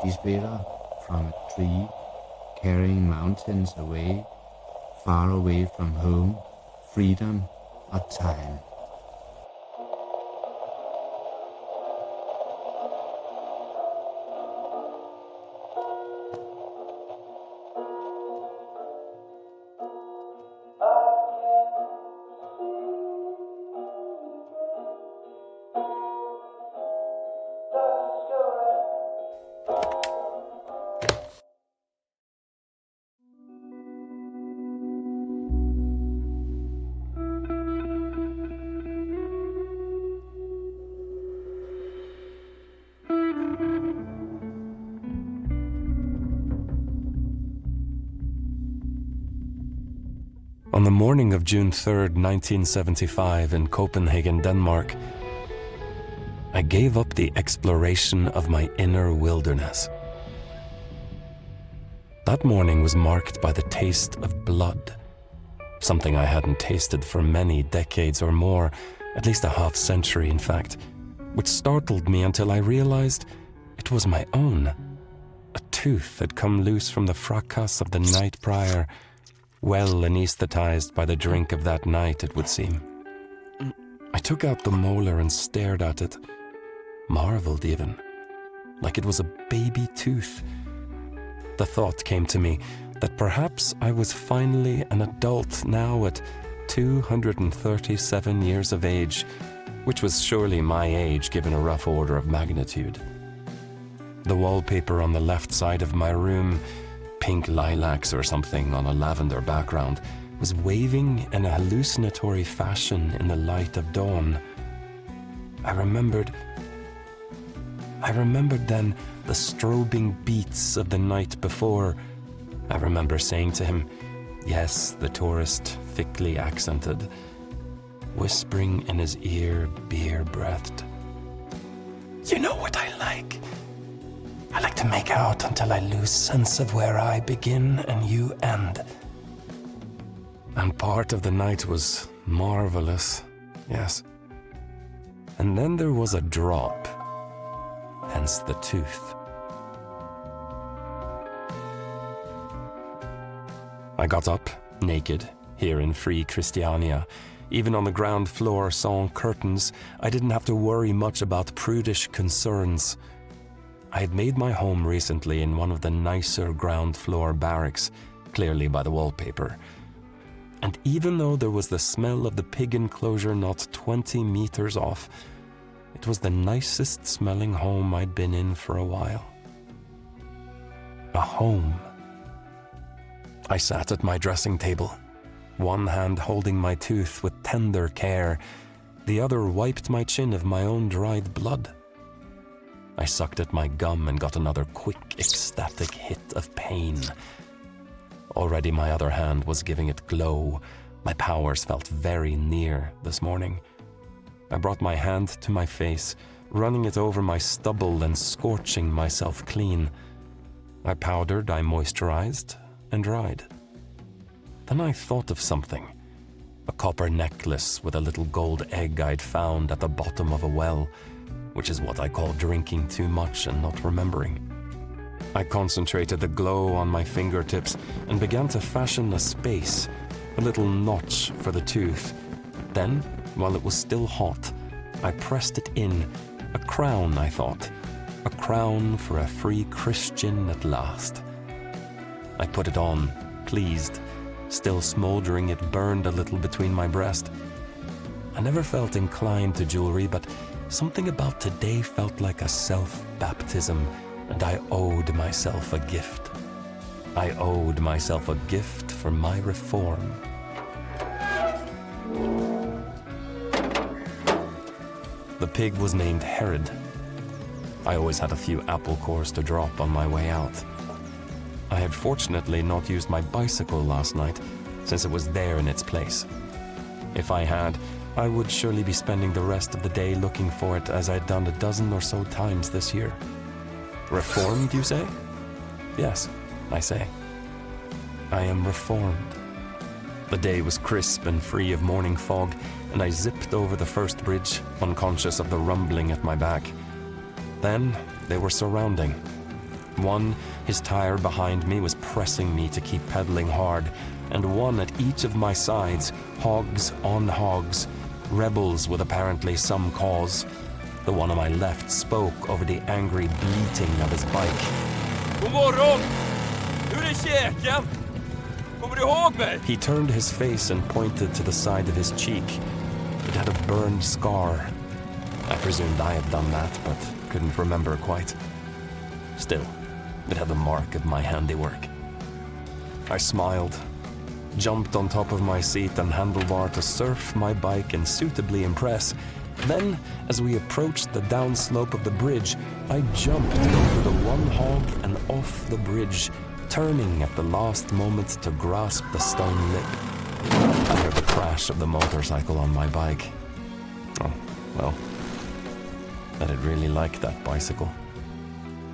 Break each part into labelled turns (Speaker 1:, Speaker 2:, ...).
Speaker 1: despair from a tree, carrying mountains away, far away from home, freedom or time.
Speaker 2: On the morning of June 3rd, 1975, in Copenhagen, Denmark, I gave up the exploration of my inner wilderness. That morning was marked by the taste of blood, something I hadn't tasted for many decades or more, at least a half century in fact, which startled me until I realized it was my own. A tooth had come loose from the fracas of the night prior, well anesthetized by the drink of that night, it would seem. I took out the molar and stared at it, marveled even, like it was a baby tooth. The thought came to me that perhaps I was finally an adult now at 237 years of age, which was surely my age given a rough order of magnitude. The wallpaper on the left side of my room, pink lilacs or something on a lavender background, was waving in a hallucinatory fashion in the light of dawn. I remembered then the strobing beats of the night before. I remember saying to him, yes, the tourist, thickly accented, whispering in his ear, beer-breathed, "You know what I like? I like to make out until I lose sense of where I begin and you end." And part of the night was marvelous, yes. And then there was a drop, hence the tooth. I got up, naked, here in free Christiania. Even on the ground floor, sans curtains, I didn't have to worry much about prudish concerns. I had made my home recently in one of the nicer ground floor barracks, clearly by the wallpaper. And even though there was the smell of the pig enclosure not 20 meters off, it was the nicest smelling home I'd been in for a while. A home. I sat at my dressing table, one hand holding my tooth with tender care, the other wiped my chin of my own dried blood. I sucked at my gum and got another quick, ecstatic hit of pain. Already my other hand was giving it glow. My powers felt very near this morning. I brought my hand to my face, running it over my stubble and scorching myself clean. I powdered, I moisturized, and dried. Then I thought of something. A copper necklace with a little gold egg I'd found at the bottom of a well, which is what I call drinking too much and not remembering. I concentrated the glow on my fingertips and began to fashion a space, a little notch for the tooth. Then, while it was still hot, I pressed it in. A crown, I thought. A crown for a free Christian at last. I put it on, pleased. Still smoldering, it burned a little between my breast. I never felt inclined to jewelry, but something about today felt like a self-baptism, and I owed myself a gift. I owed myself a gift for my reform. The pig was named Herod. I always had a few apple cores to drop on my way out. I had fortunately not used my bicycle last night, since it was there in its place. If I had, I would surely be spending the rest of the day looking for it, as I'd done a dozen or so times this year. Reformed, you say? Yes, I say. I am reformed. The day was crisp and free of morning fog, and I zipped over the first bridge, unconscious of the rumbling at my back. Then they were surrounding. One, his tire behind me was pressing me to keep pedaling hard, and one at each of my sides, hogs on hogs, rebels with apparently some cause. The one on my left spoke over the angry bleating of his bike.
Speaker 3: God morgon! Hur är käken? Kommer du ihåg mig?
Speaker 2: He turned his face and pointed to the side of his cheek. It had a burned scar. I presumed I had done that, but couldn't remember quite. Still, it had the mark of my handiwork. I smiled, jumped on top of my seat and handlebar to surf my bike and suitably impress. Then, as we approached the downslope of the bridge, I jumped over the one hog and off the bridge, turning at the last moment to grasp the stone lip. I heard the crash of the motorcycle on my bike. Oh, well, I did really like that bicycle.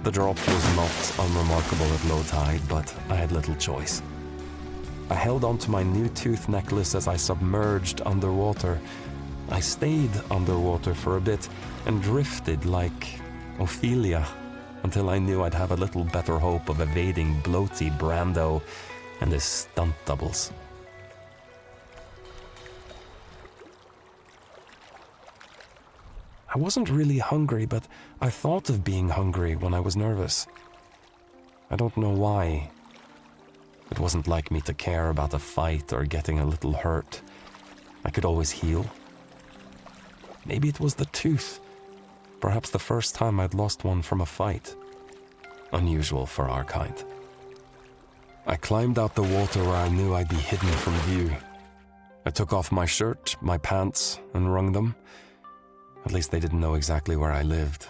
Speaker 2: The drop was not unremarkable at low tide, but I had little choice. I held onto my new tooth necklace as I submerged underwater. I stayed underwater for a bit and drifted like Ophelia until I knew I'd have a little better hope of evading bloaty Brando and his stunt doubles. I wasn't really hungry, but I thought of being hungry when I was nervous. I don't know why. It wasn't like me to care about a fight or getting a little hurt. I could always heal. Maybe it was the tooth. Perhaps the first time I'd lost one from a fight. Unusual for our kind. I climbed out the water where I knew I'd be hidden from view. I took off my shirt, my pants, and wrung them. At least they didn't know exactly where I lived.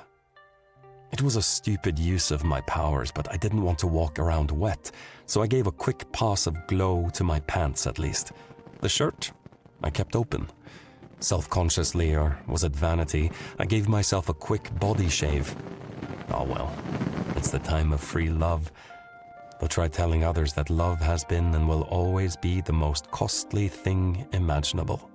Speaker 2: It was a stupid use of my powers, but I didn't want to walk around wet, so I gave a quick pass of glow to my pants at least. The shirt, I kept open. Self-consciously, or was it vanity, I gave myself a quick body shave. Oh well, it's the time of free love. Though try telling others that love has been and will always be the most costly thing imaginable.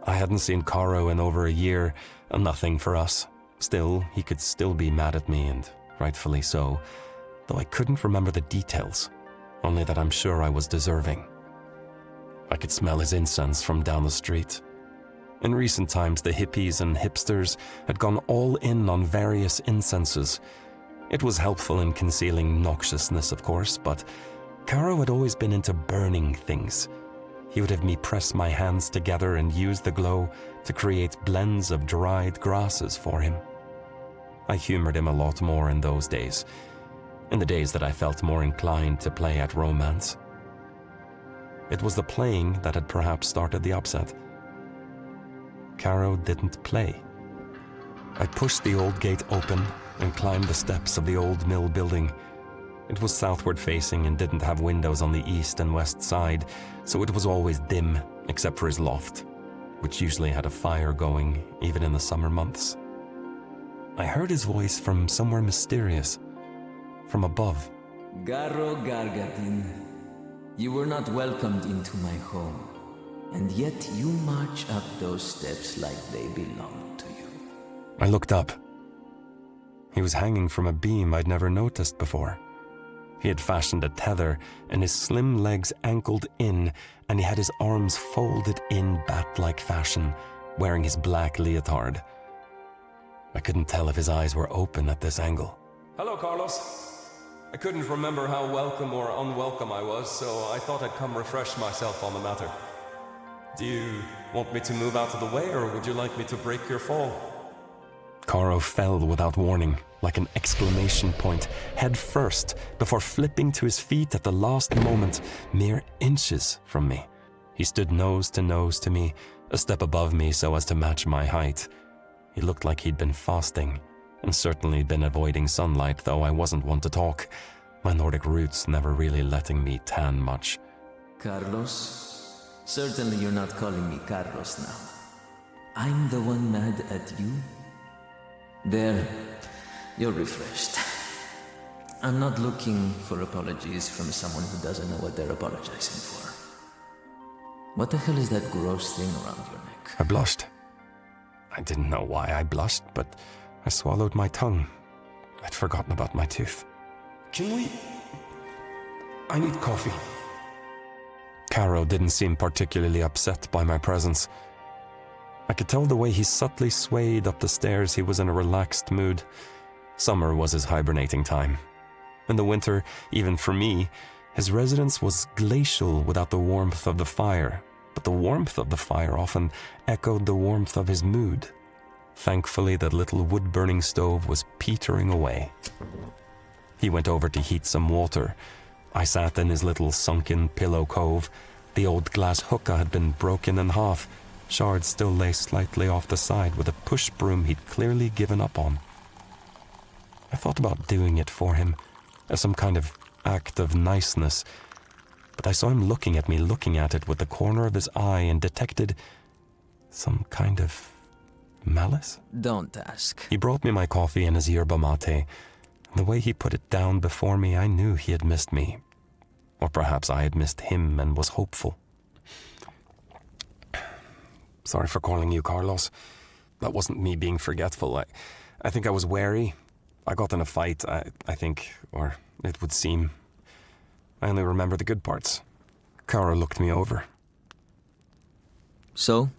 Speaker 2: I hadn't seen Caro in over a year, and nothing for us. Still, he could still be mad at me, and rightfully so, though I couldn't remember the details, only that I'm sure I was deserving. I could smell his incense from down the street. In recent times, the hippies and hipsters had gone all in on various incenses. It was helpful in concealing noxiousness, of course, but Caro had always been into burning things. He would have me press my hands together and use the glow to create blends of dried grasses for him. I humored him a lot more in those days, in the days that I felt more inclined to play at romance. It was the playing that had perhaps started the upset. Caro didn't play. I pushed the old gate open and climbed the steps of the old mill building. It was southward facing and didn't have windows on the east and west side, so it was always dim except for his loft, which usually had a fire going even in the summer months. I heard his voice from somewhere mysterious, from above.
Speaker 4: Garro Gargadin, you were not welcomed into my home, and yet you march up those steps like they belong to you.
Speaker 2: I looked up. He was hanging from a beam I'd never noticed before. He had fashioned a tether, and his slim legs ankled in, and he had his arms folded in bat-like fashion, wearing his black leotard. I couldn't tell if his eyes were open at this angle.
Speaker 3: Hello, Carlos. I couldn't remember how welcome or unwelcome I was, so I thought I'd come refresh myself on the matter. Do you want me to move out of the way, or would you like me to break your fall?
Speaker 2: Caro fell without warning, like an exclamation point, head first, before flipping to his feet at the last moment, mere inches from me. He stood nose to me, a step above me so as to match my height. He looked like he'd been fasting, and certainly been avoiding sunlight, though I wasn't one to talk, my Nordic roots never really letting me tan much.
Speaker 4: Carlos? Certainly you're not calling me Carlos now. I'm the one mad at you? There, you're refreshed. I'm not looking for apologies from someone who doesn't know what they're apologizing for. What the hell is that gross thing around your neck?
Speaker 2: I blushed. I didn't know why I blushed, but I swallowed my tongue. I'd forgotten about my tooth.
Speaker 3: Can we... I need coffee.
Speaker 2: Caro didn't seem particularly upset by my presence. I could tell the way he subtly swayed up the stairs he was in a relaxed mood. Summer was his hibernating time. In the winter, even for me, his residence was glacial without the warmth of the fire, but the warmth of the fire often echoed the warmth of his mood. Thankfully, that little wood-burning stove was petering away. He went over to heat some water. I sat in his little sunken pillow cove. The old glass hookah had been broken in half. Shards still lay slightly off the side with a push broom he'd clearly given up on. I thought about doing it for him, as some kind of act of niceness, but I saw him looking at it with the corner of his eye and detected some kind of malice.
Speaker 4: Don't ask.
Speaker 2: He brought me my coffee and his yerba mate, and the way he put it down before me, I knew he had missed me. Or perhaps I had missed him and was hopeful. Sorry for calling you Carlos. That wasn't me being forgetful. I think I was wary. I got in a fight, I think, or it would seem. I only remember the good parts. Caro looked me over.
Speaker 4: So?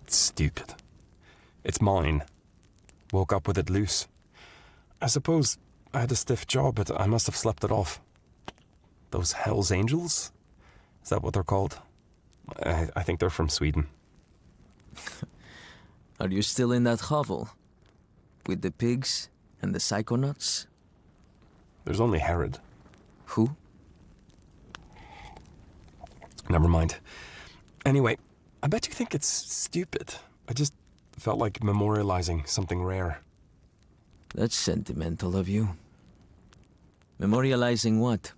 Speaker 2: It's stupid. It's mine. Woke up with it loose. I suppose I had a stiff jaw, but I must have slept it off. Those Hell's Angels? Is that what they're called? I think they're from Sweden.
Speaker 4: Are you still in that hovel? With the pigs and the psychonauts?
Speaker 2: There's only Herod.
Speaker 4: Who?
Speaker 2: Never mind. Anyway, I bet you think it's stupid. I just felt like memorializing something rare.
Speaker 4: That's sentimental of you. Memorializing what?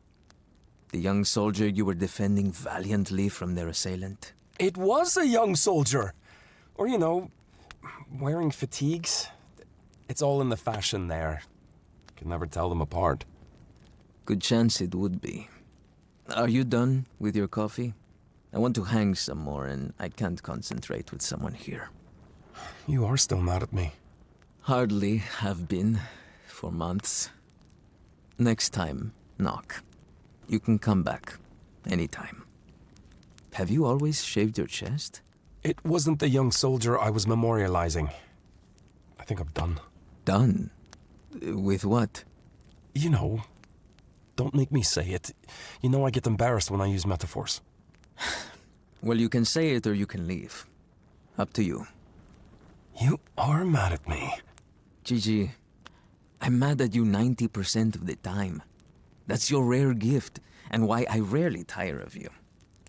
Speaker 4: The young soldier you were defending valiantly from their assailant?
Speaker 2: It was a young soldier! Or, wearing fatigues. It's all in the fashion there. Can never tell them apart.
Speaker 4: Good chance it would be. Are you done with your coffee? I want to hang some more and I can't concentrate with someone here.
Speaker 2: You are still mad at me.
Speaker 4: Hardly have been for months. Next time, knock. You can come back anytime. Have you always shaved your chest?
Speaker 2: It wasn't the young soldier I was memorializing. I think I'm done.
Speaker 4: Done? With what?
Speaker 2: Don't make me say it. I get embarrassed when I use metaphors.
Speaker 4: Well, you can say it or you can leave. Up to you.
Speaker 2: You are mad at me.
Speaker 4: Gigi, I'm mad at you 90% of the time. That's your rare gift, and why I rarely tire of you.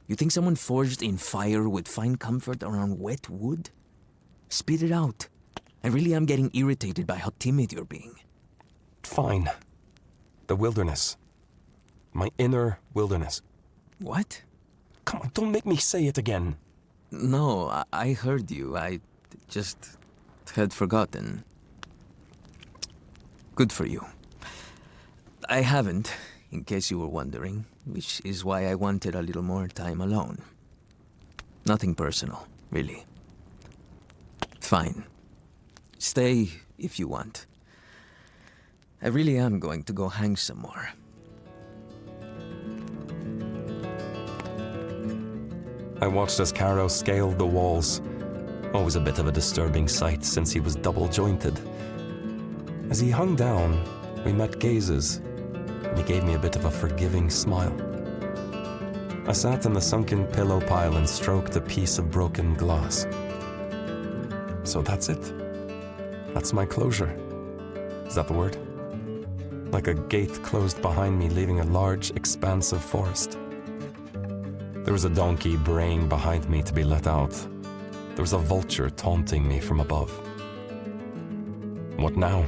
Speaker 4: You think someone forged in fire would find comfort around wet wood? Spit it out. I really am getting irritated by how timid you're being.
Speaker 2: Fine. The wilderness. My inner wilderness.
Speaker 4: What?
Speaker 2: Come on, don't make me say it again.
Speaker 4: No, I heard you. I just had forgotten. Good for you. I haven't, in case you were wondering, which is why I wanted a little more time alone. Nothing personal, really. Fine. Stay if you want. I really am going to go hang some more.
Speaker 2: I watched as Caro scaled the walls. Always a bit of a disturbing sight since he was double-jointed. As he hung down, we met gazes, and he gave me a bit of a forgiving smile. I sat in the sunken pillow pile and stroked a piece of broken glass. So that's it. That's my closure. Is that the word? Like a gate closed behind me, leaving a large expanse of forest. There was a donkey braying behind me to be let out. There was a vulture taunting me from above. What now?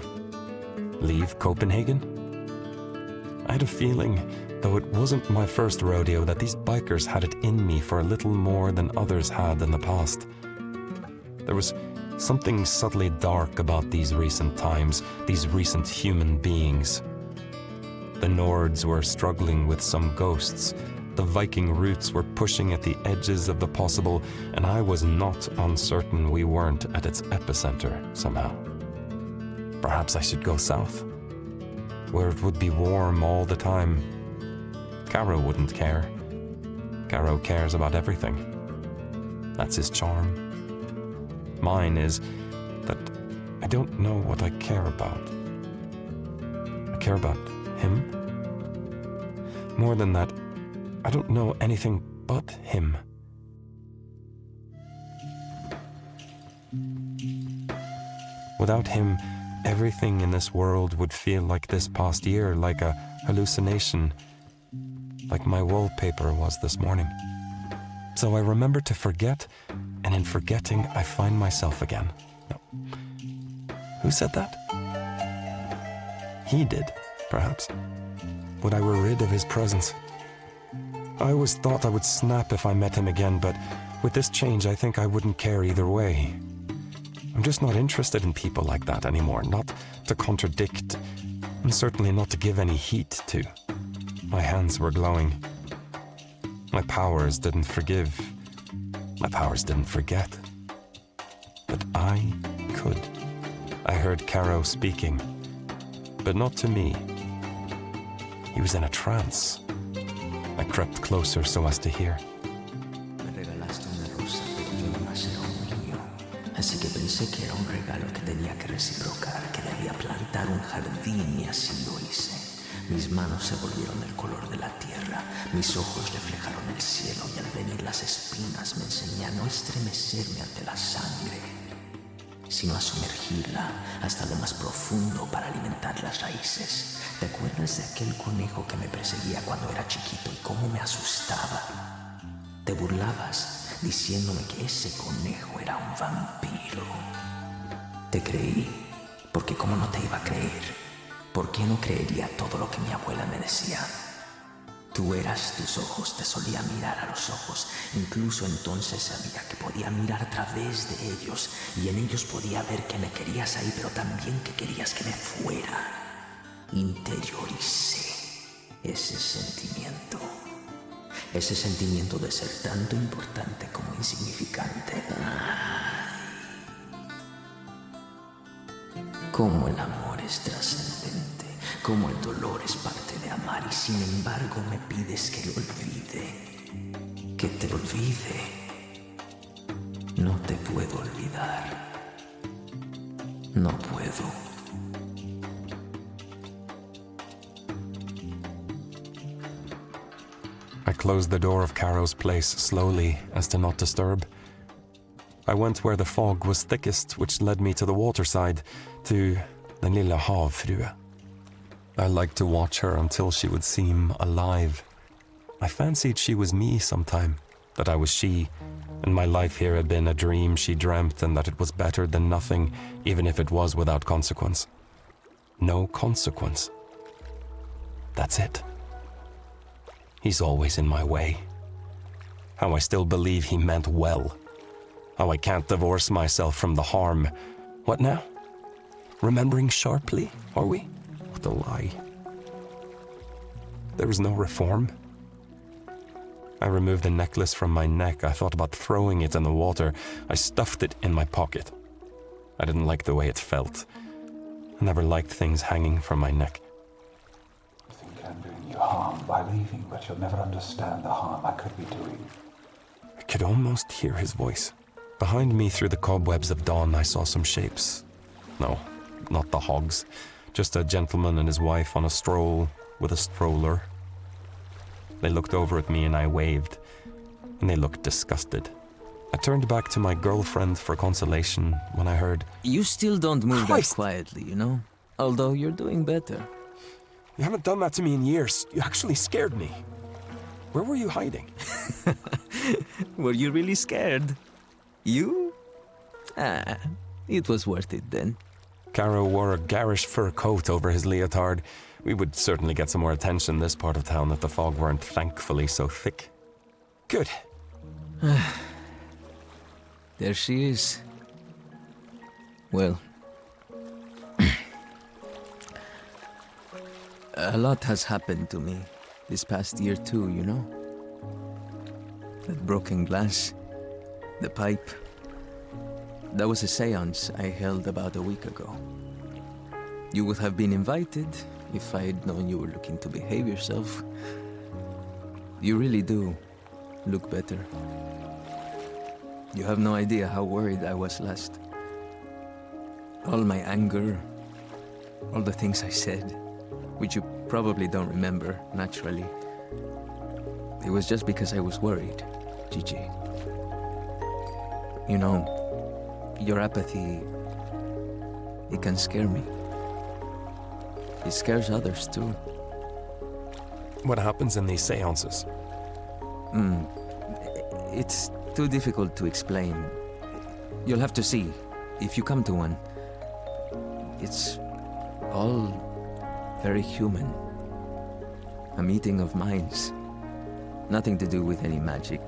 Speaker 2: Leave Copenhagen? I had a feeling, though it wasn't my first rodeo, that these bikers had it in me for a little more than others had in the past. There was something subtly dark about these recent times, these recent human beings. The Nords were struggling with some ghosts, The Viking roots were pushing at the edges of the possible, and I was not uncertain we weren't at its epicenter somehow. Perhaps I should go south, where it would be warm all the time. Caro wouldn't care. Garro cares about everything. That's his charm. Mine is that I don't know what I care about. I care about him. More than that, I don't know anything but him. Without him, everything in this world would feel like this past year, like a hallucination, like my wallpaper was this morning. So I remember to forget, and in forgetting, I find myself again. No. Who said that? He did, perhaps. When I were rid of his presence. I always thought I would snap if I met him again, but with this change, I think I wouldn't care either way. I'm just not interested in people like that anymore, not to contradict, and certainly not to give any heat to. My hands were glowing. My powers didn't forgive. My powers didn't forget. But I could. I heard Caro speaking, but not to me. He was in a trance. I crept closer so as to hear.
Speaker 4: Me regalaste una rosa, pero yo nomás era un niño. Así que pensé que era un regalo que tenía que reciprocar, que debía plantar un jardín y así lo hice. Mis manos se volvieron del color de la tierra, mis ojos reflejaron el cielo y al venir las espinas me enseñé a no estremecerme ante la sangre, sino a sumergirla hasta lo más profundo para alimentar las raíces. ¿Te acuerdas de aquel conejo que me perseguía cuando era chiquito y cómo me asustaba? Te burlabas diciéndome que ese conejo era un vampiro. Te creí, porque ¿cómo no te iba a creer? ¿Por qué no creería todo lo que mi abuela me decía? Tú eras tus ojos, te solía mirar a los ojos. Incluso entonces sabía que podía mirar a través de ellos y en ellos podía ver que me querías ahí, pero también que querías que me fuera. Interioricé ese sentimiento de ser tanto importante como insignificante. Cómo el amor es trascendente, cómo el dolor es parte de amar y sin embargo me pides que lo olvide, que te olvide. No te puedo olvidar, no puedo.
Speaker 2: I closed the door of Caro's place slowly as to not disturb. I went where the fog was thickest, which led me to the waterside, to the lille Havfrue. I liked to watch her until she would seem alive. I fancied she was me sometime, that I was she, and my life here had been a dream she dreamt and that it was better than nothing, even if it was without consequence. No consequence. That's it. He's always in my way. How I still believe he meant well. How I can't divorce myself from the harm. What now? Remembering sharply, are we? What a lie. There is no reform. I removed the necklace from my neck. I thought about throwing it in the water. I stuffed it in my pocket. I didn't like the way it felt. I never liked things hanging from my neck.
Speaker 5: I think I'm doing you harm by leaving, but you'll never understand the harm I could be doing.
Speaker 2: I could almost hear his voice. Behind me through the cobwebs of dawn, I saw some shapes. No, not the hogs. Just a gentleman and his wife on a stroll with a stroller. They looked over at me and I waved, and they looked disgusted. I turned back to my girlfriend for consolation when I heard,
Speaker 4: You still don't move
Speaker 2: Christ!
Speaker 4: that quietly, you know? Although you're doing better.
Speaker 2: "You haven't done that to me in years. You actually scared me. Where were you hiding?"
Speaker 4: Were you really scared? You? It was worth it then.
Speaker 2: Caro wore a garish fur coat over his leotard. We would certainly get some more attention this part of town if the fog weren't thankfully so thick. Good.
Speaker 4: There she is. Well, a lot has happened to me this past year too, you know? that broken glass, the pipe. That was a seance I held about a week ago. You would have been invited if I had known you were looking to behave yourself. You really do look better. You have no idea how worried I was last. All my anger, all the things I said, which you probably don't remember, naturally. It was just because I was worried, Gigi. You know, your apathy, it can scare me. It scares others too.
Speaker 2: What happens in these seances?
Speaker 4: It's too difficult to explain. You'll have to see, if you come to one. It's all very human. A meeting of minds. Nothing to do with any magic,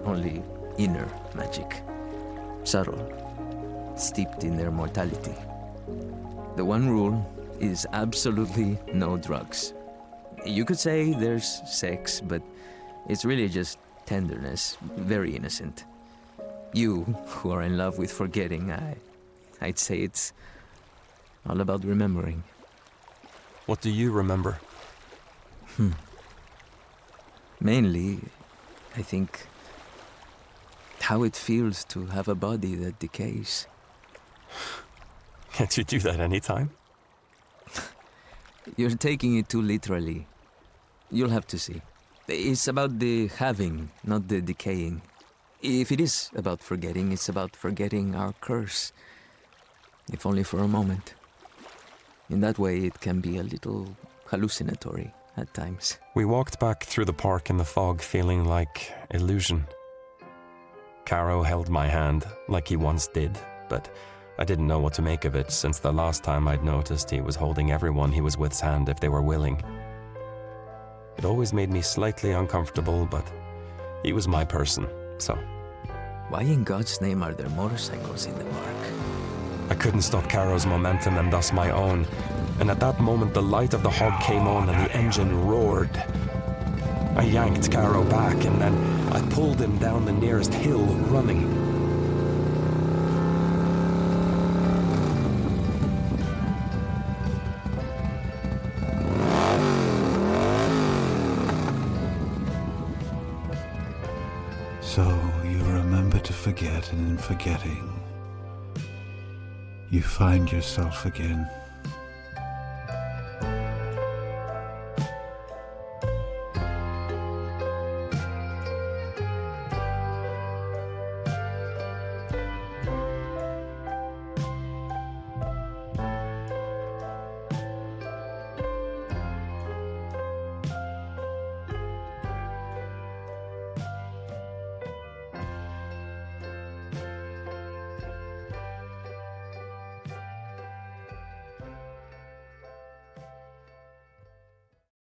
Speaker 4: only inner magic. Subtle, steeped in their mortality. The one rule is absolutely no drugs. You could say there's sex, but it's really just tenderness, very innocent. You, who are in love with forgetting, I'd say it's all about remembering.
Speaker 2: What do you remember?
Speaker 4: Mainly, I think, how it feels to have a body that decays.
Speaker 2: Can't you do that anytime?
Speaker 4: You're taking it too literally. You'll have to see. It's about the having, not the decaying. If it is about forgetting, it's about forgetting our curse. If only for a moment. In that way, it can be a little hallucinatory at times.
Speaker 2: We walked back through the park in the fog, feeling like illusion. Caro held my hand, like he once did, but I didn't know what to make of it, since the last time I'd noticed he was holding everyone he was with's hand if they were willing. It always made me slightly uncomfortable, but he was my person, so...
Speaker 4: Why in God's name are there motorcycles in the park?
Speaker 2: I couldn't stop Caro's momentum and thus my own, and at that moment the light of the hog came on and the engine roared. I yanked Caro back and then I pulled him down the nearest hill running.
Speaker 5: So you remember to forget, and in forgetting, you find yourself again.